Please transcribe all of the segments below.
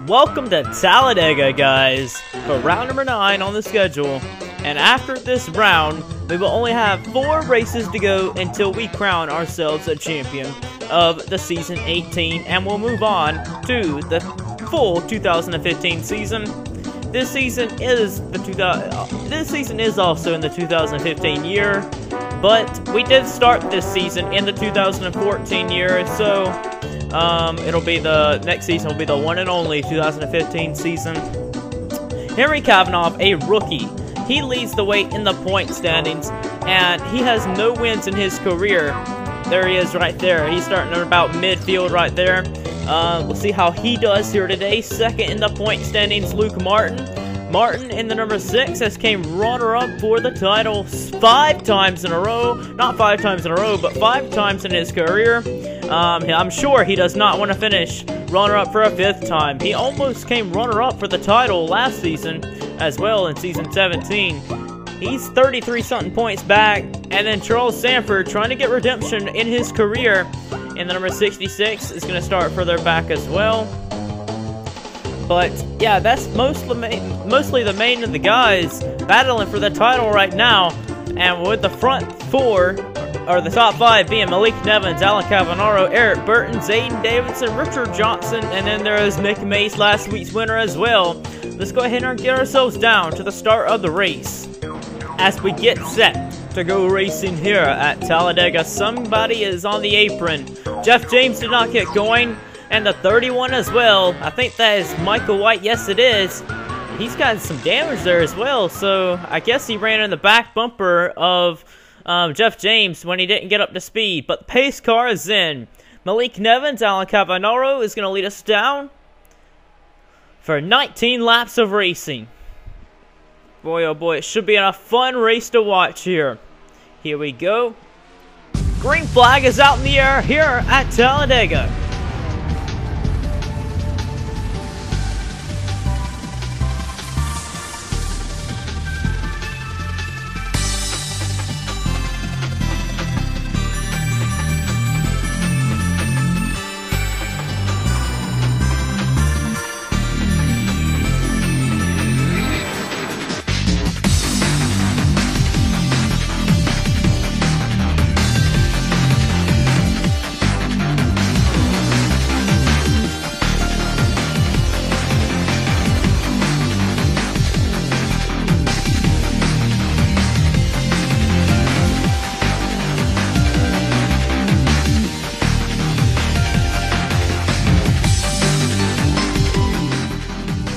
Welcome to Talladega, guys, for round number 9 on the schedule. And after this round, we will only have 4 races to go until we crown ourselves a champion of the season 18, and we'll move on to the full 2015 season. This season is also in the 2015 year, but we did start this season in the 2014 year, so it'll be the next season will be the one and only 2015 season. Henry Kavanaugh, a rookie, he leads the way in the point standings, and he has no wins in his career. There he is right there. He's starting at about midfield right there. We'll see how he does here today. Second in the point standings, Luke Martin. Martin in the number 6 has came runner-up for the title 5 times in a row. Not 5 times in a row, but 5 times in his career. I'm sure he does not want to finish runner-up for a 5th time. He almost came runner-up for the title last season as well in season 17. He's 33-something points back. And then Charles Sanford, trying to get redemption in his career, in the number 66, is going to start further back as well. But yeah, that's mostly the main of the guys battling for the title right now. And with the front 4, or the top 5 being Malik Nevins, Alan Cavanaro, Eric Burton, Zayden Davidson, Richard Johnson, and then there is Nick Mace, last week's winner as well. Let's go ahead and get ourselves down to the start of the race. As we get set to go racing here at Talladega, somebody is on the apron. Jeff James did not get going, and the 31 as well. I think that is Michael White. Yes, it is. He's got some damage there as well, so I guess he ran in the back bumper of Jeff James when he didn't get up to speed. But the pace car is in. Malik Nevins, Alan Cavanaro is going to lead us down for 19 laps of racing. Boy, oh boy, it should be a fun race to watch here. Here we go. Green flag is out in the air here at Talladega.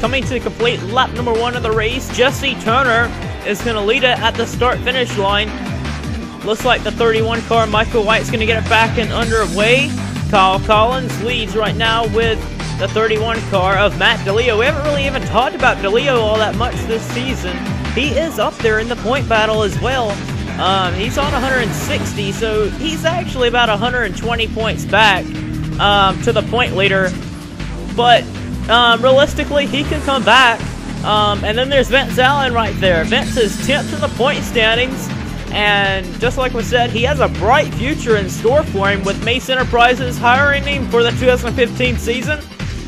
Coming to complete lap number 1 of the race, Jesse Turner is going to lead it at the start-finish line. Looks like the 31 car, Michael White's going to get it back and underway. Kyle Collins leads right now with the 31 car of Matt DeLeo. We haven't really even talked about DeLeo all that much this season. He is up there in the point battle as well. He's on 160, so he's actually about 120 points back to the point leader. But realistically, he can come back. And then there's Vince Allen right there. Vince is 10th in the point standings. And just like we said, he has a bright future in store for him with Mace Enterprises hiring him for the 2015 season.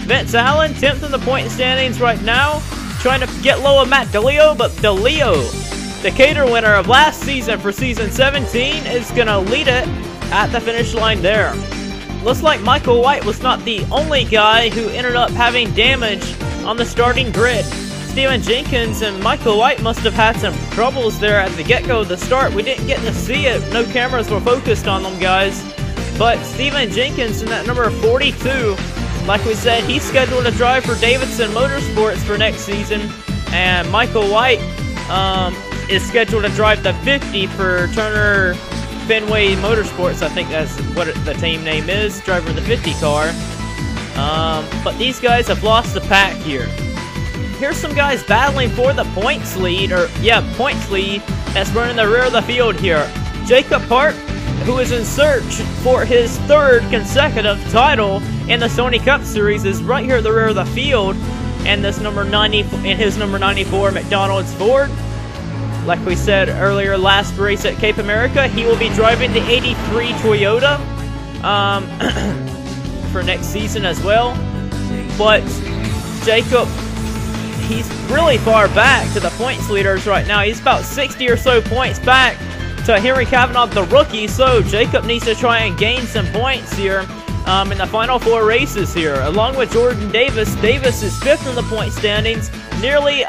Vince Allen, 10th in the point standings right now. Trying to get low of Matt DeLeo, but DeLeo, the Cater winner of last season for season 17, is going to lead it at the finish line there. Looks like Michael White was not the only guy who ended up having damage on the starting grid. Steven Jenkins and Michael White must have had some troubles there at the get-go of the start. We didn't get to see it. No cameras were focused on them, guys. But Steven Jenkins in that number 42, like we said, he's scheduled to drive for Davidson Motorsports for next season. And Michael White is scheduled to drive the 50 for Turner Fenway Motorsports. I think that's what the team name is, driving the 50 car. But these guys have lost the pack here. Here's some guys battling for the points lead, points lead, that's running the rear of the field here. Jacob Park, who is in search for his 3rd consecutive title in the Sony Cup Series, is right here at the rear of the field. And this number 90, in his number 94 McDonald's Ford. Like we said earlier, last race at Cape America, he will be driving the 83 Toyota for next season as well. But Jacob, he's really far back to the points leaders right now. He's about 60 or so points back to Henry Cavanaugh, the rookie. So Jacob needs to try and gain some points here in the final 4 races here. Along with Jordan Davis. Davis is 5th in the point standings, nearly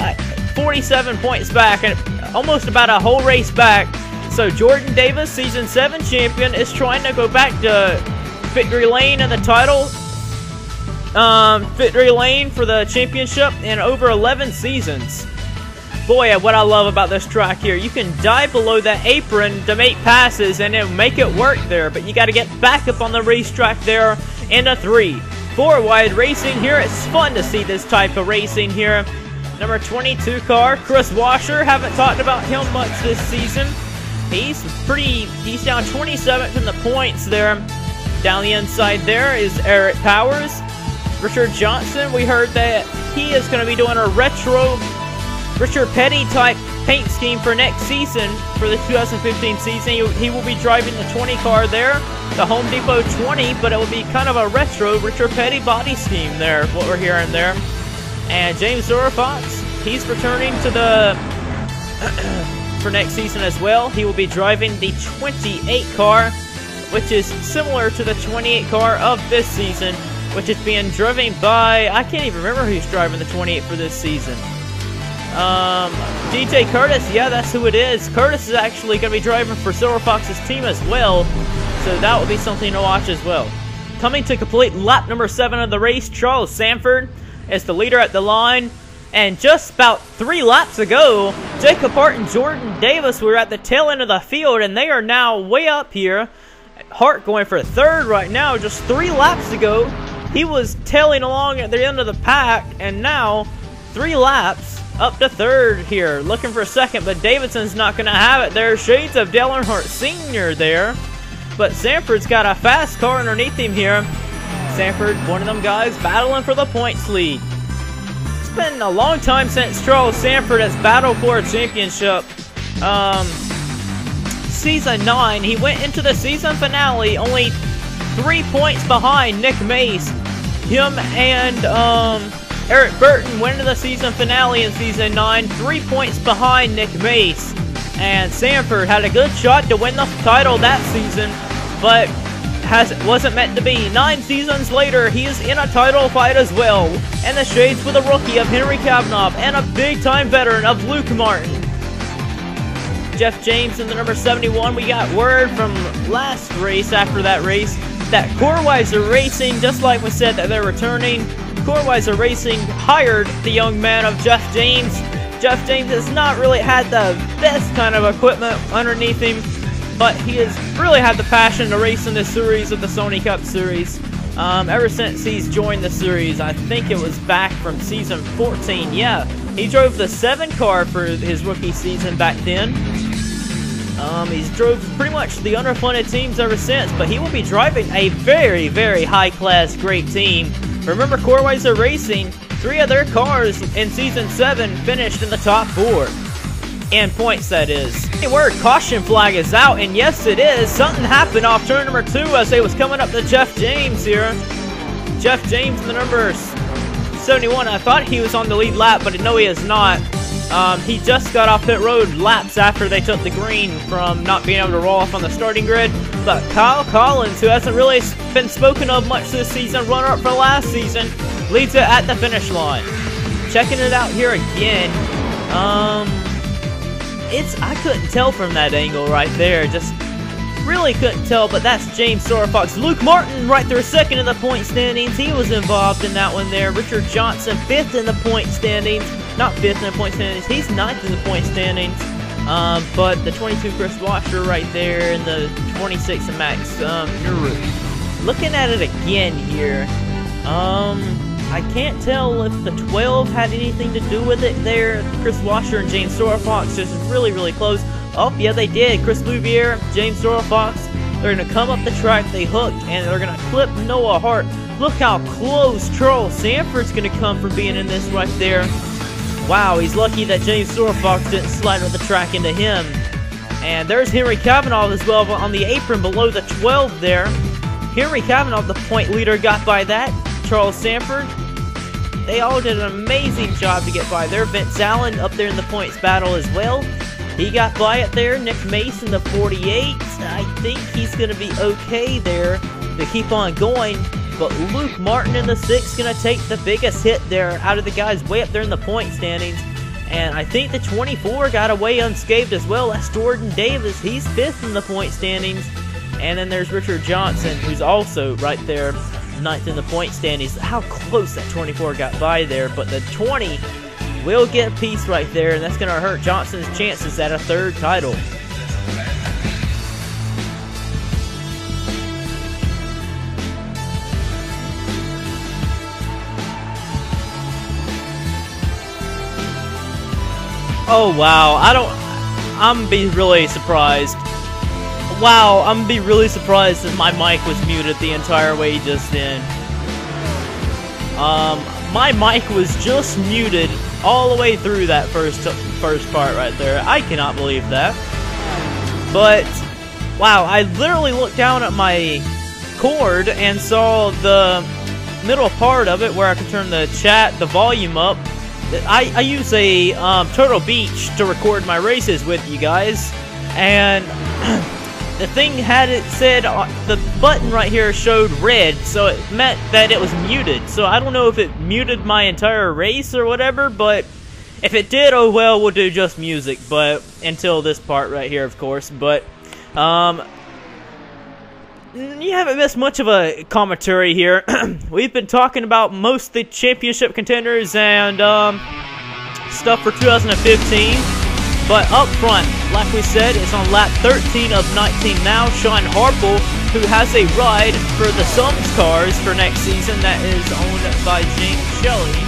47 points back, and almost about a whole race back. So Jordan Davis, Season 7 champion, is trying to go back to victory lane in the title. Victory lane for the championship in over 11 seasons. Boy, what I love about this track here, you can dive below that apron to make passes and then make it work there, but you got to get back up on the racetrack there in a 3-4 wide racing here. It's fun to see this type of racing here. Number 22 car, Chris Washer. Haven't talked about him much this season. He's down 27th in the points there. Down the inside there is Eric Powers. Richard Johnson, we heard that he is going to be doing a retro Richard Petty type paint scheme for next season, for the 2015 season. He will be driving the 20 car there, the Home Depot 20, but it will be kind of a retro Richard Petty body scheme there, what we're hearing there. And James Fox, he's returning to the for next season as well. He will be driving the 28 car, which is similar to the 28 car of this season, which is being driven by, I can't even remember who's driving the 28 for this season. DJ Curtis, yeah, that's who it is. Curtis is actually going to be driving for Silver Fox's team as well, so that will be something to watch as well. Coming to complete lap number 7 of the race, Charles Sanford is the leader at the line. And just about 3 laps ago, Jacob Hart and Jordan Davis were at the tail end of the field, and they are now way up here. Hart going for 3rd right now. Just 3 laps ago, he was tailing along at the end of the pack, and now 3 laps up to 3rd here, looking for 2nd, but Davidson's not going to have it there. Shades of Dale Earnhardt Sr. there, but Sanford's got a fast car underneath him here. Sanford, one of them guys, battling for the points lead. It's been a long time since Charles Sanford has battled for a championship. Season 9, he went into the season finale only 3 points behind Nick Mace. Him and Eric Burton went into the season finale in Season 9, 3 points behind Nick Mace. And Sanford had a good shot to win the title that season, but wasn't meant to be. 9 seasons later, he is in a title fight as well. And the shades with a rookie of Henry Cavanaugh and a big-time veteran of Luke Martin. Jeff James in the number 71. We got word from last race, after that race, that Coreweiser Racing, just like we said that they're returning, Coreweiser Racing hired the young man of Jeff James. Jeff James has not really had the best kind of equipment underneath him, but he has really had the passion to race in this series of the Sony Cup Series. Ever since he's joined the series, I think it was back from Season 14. Yeah, he drove the 7 car for his rookie season back then. He's drove pretty much the underfunded teams ever since, but he will be driving a very, very high-class, great team. Remember, Coreweiser Racing, 3 of their cars in Season 7 finished in the top 4. In points, that is. Any word, caution flag is out, and yes, it is. Something happened off turn number 2 as they was coming up to Jeff James here. Jeff James in the number 71. I thought he was on the lead lap, but no, he is not. He just got off pit road laps after they took the green from not being able to roll off on the starting grid. But Kyle Collins, who hasn't really been spoken of much this season, runner-up for last season, leads it at the finish line. Checking it out here again. I couldn't tell from that angle right there. Just really couldn't tell, but that's James Fox. Luke Martin right there, 2nd in the point standings. He was involved in that one there. Richard Johnson, 5th in the point standings. Not 5th in the point standings. He's 9th in the point standings. But the 22 Chris Washer right there, and the 26 Max Nuru. Looking at it again here, I can't tell if the 12 had anything to do with it there. Chris Washer and James Fox just really, really close. Oh, yeah, they did. Chris Louvier, James Fox, they're going to come up the track, they hooked, and they're going to clip Noah Hart. Look how close Charles Sanford's going to come from being in this right there. Wow, he's lucky that James Fox didn't slide on the track into him. And there's Henry Cavanaugh as well on the apron below the 12 there. Henry Cavanaugh, the point leader, got by that. Charles Sanford. They all did an amazing job to get by there. Vince Allen up there in the points battle as well. He got by it there. Nick Mason, the 48. I think he's going to be okay there to keep on going. But Luke Martin in the 6 going to take the biggest hit there out of the guys way up there in the point standings. And I think the 24 got away unscathed as well. That's Jordan Davis. He's 5th in the point standings. And then there's Richard Johnson, who's also right there, 9th in the point standings. How close that 24 got by there. But the 20 will get a piece right there, and that's going to hurt Johnson's chances at a 3rd title. Oh wow, I'm be really surprised. Wow, I'm be really surprised that my mic was muted the entire way just then. My mic was just muted all the way through that first part right there. I cannot believe that. But wow, I literally looked down at my cord and saw the middle part of it where I could turn the volume up. I use a Turtle Beach to record my races with you guys, and the thing had it said, the button right here showed red, so it meant that it was muted. So I don't know if it muted my entire race or whatever, but if it did, oh well, we'll do just music, but until this part right here, of course. But you haven't missed much of a commentary here. We've been talking about most of the championship contenders and stuff for 2015. But up front, like we said, it's on lap 13 of 19 now. Sean Harple, who has a ride for the Sums cars for next season that is owned by James Shelley.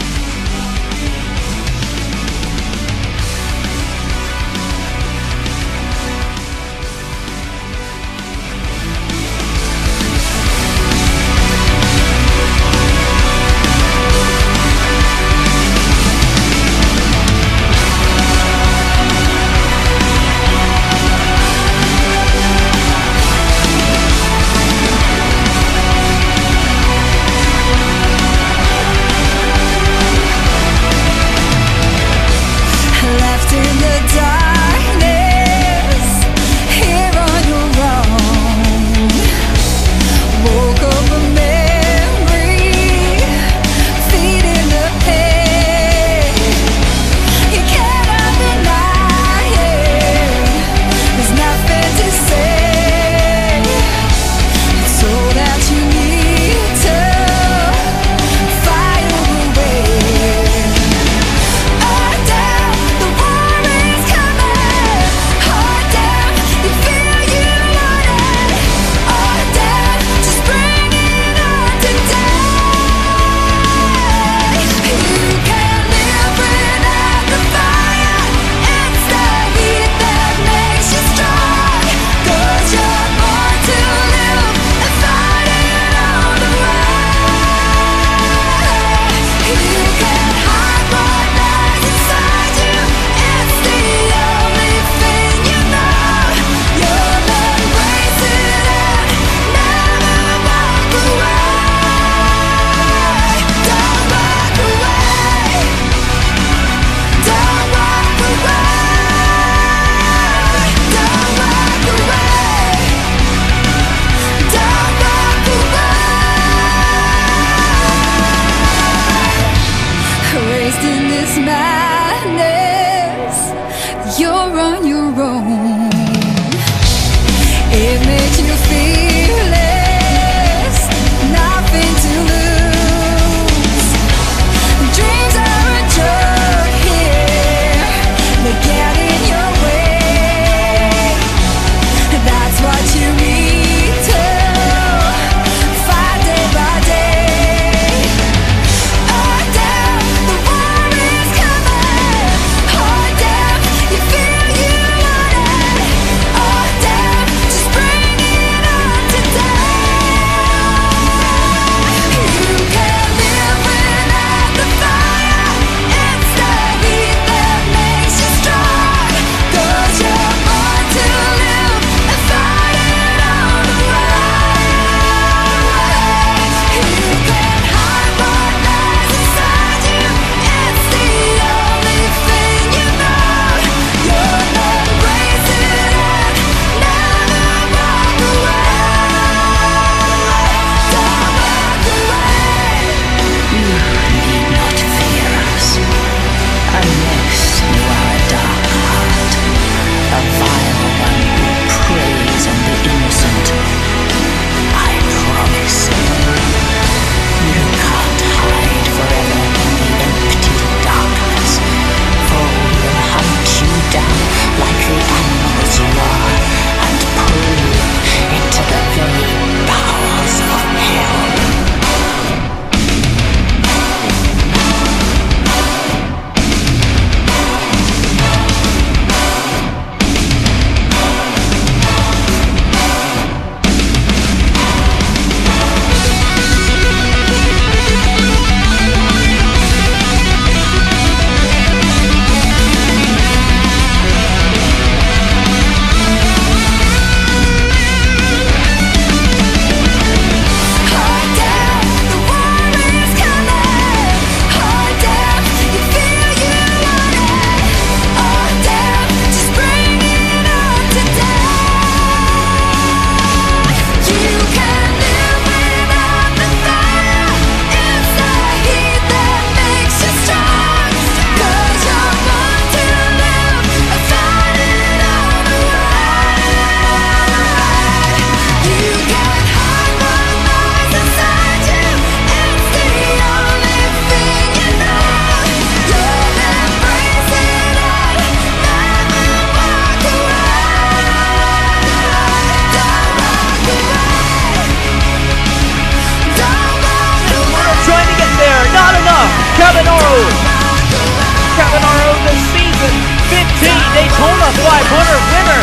500 winner.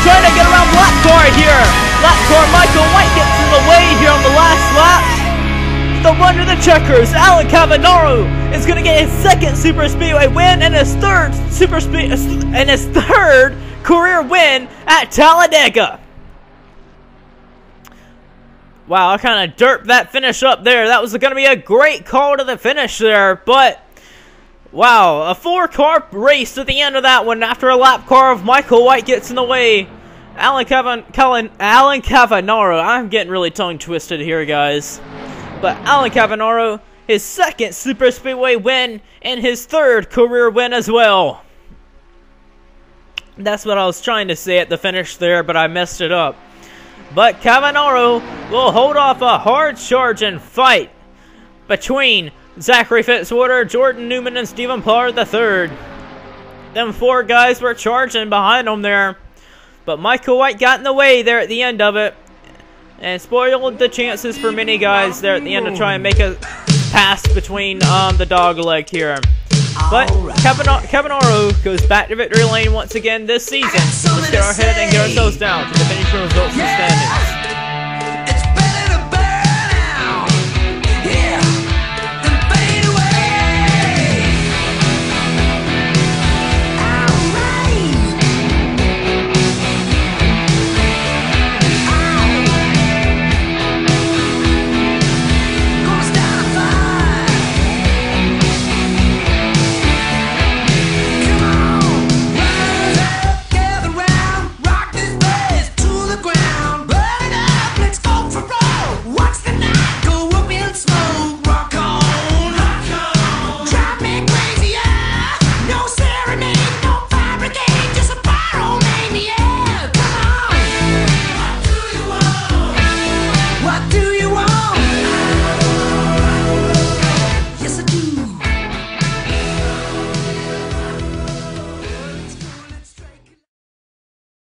Trying to get around lap car here. Lap car Michael White gets in the way here on the last lap. The run to the checkers. Alan Cavanaro is going to get his second Super Speedway win and his third career win at Talladega. Wow, I kind of derped that finish up there. That was going to be a great call to the finish there, but wow, a 4-car race at the end of that one after a lap car of Michael White gets in the way. Alan Cavanaro, I'm getting really tongue twisted here, guys. But Alan Cavanaro, his second Super Speedway win and his third career win as well. That's what I was trying to say at the finish there, but I messed it up. But Cavanaro will hold off a hard-charging fight between Zachary Fitzwater, Jordan Newman, and Stephen Pollard III. Them 4 guys were charging behind him there. But Michael White got in the way there at the end of it. And spoiled the chances for many guys there at the end to try and make a pass between the dog leg here. But Cavanaro goes back to victory lane once again this season. Let's get our head and get ourselves down to the finishing results and standings.